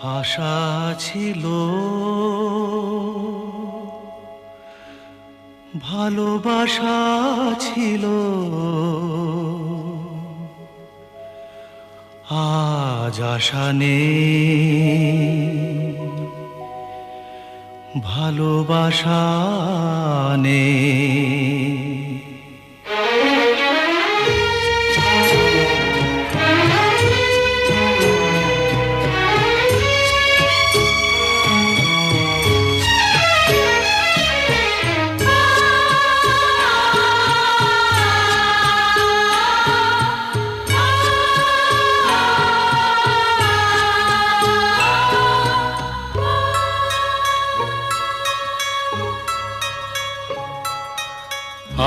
আশা ছিল, ভালোবাসা ছিল, আজ আশা নেই, ভালোবাসা নেই।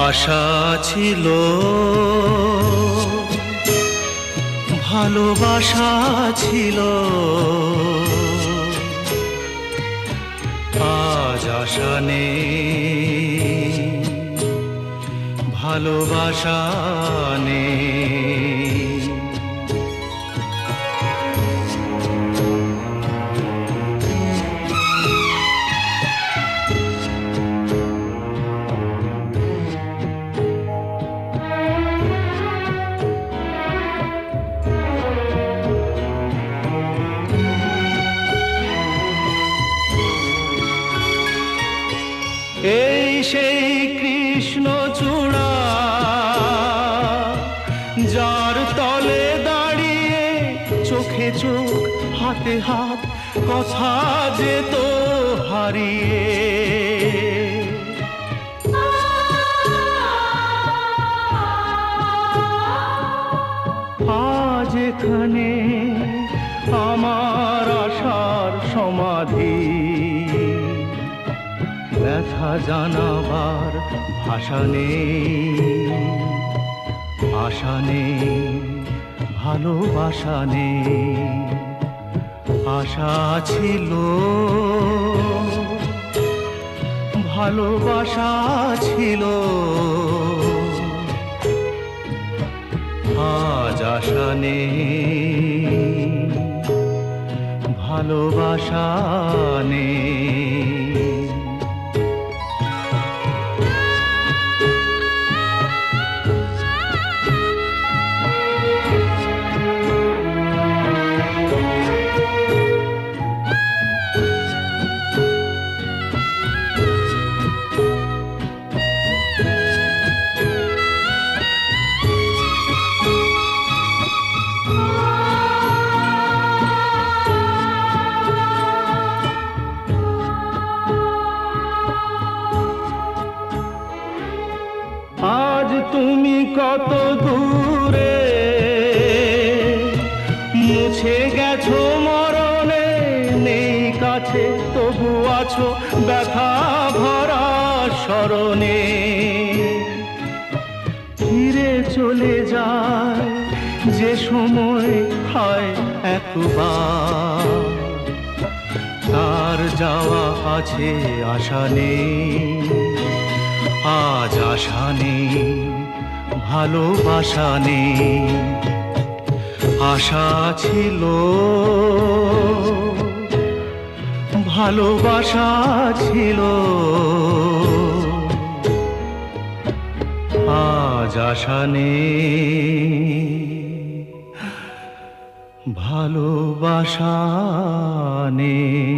আশা ছিল, ভালোবাসা ছিল, আজ আশা নেই, ভালোবাসা নেই। এই সেই কৃষ্ণচূড়া, যার তলে দাঁড়িয়ে চোখে চোখ হাতে হাত কথা যেত হারিয়ে। আজ এখানে আমার আশার সমাধি, ব্যথা জানাবার ভাষা নেই, আশা নেই, ভালোবাসা নেই। আশা ছিল, ভালোবাসা ছিল, আজ আশা নেই, ভালোবাসা নেই। আজ তুমি কত দূরে, মুছে গেছো মরণে, নেই কাছে তবু আছো ব্যথা ভরা স্মরণে। ফিরে চলে যায় যে সময় হয় একবার, তার যাওয়া আছে আশা নেই, আজ আশা নেই, ভালোবাসা নেই। আশা ছিল, ভালোবাসা ছিল, আজ আশা নেই, ভালোবাসা নেই।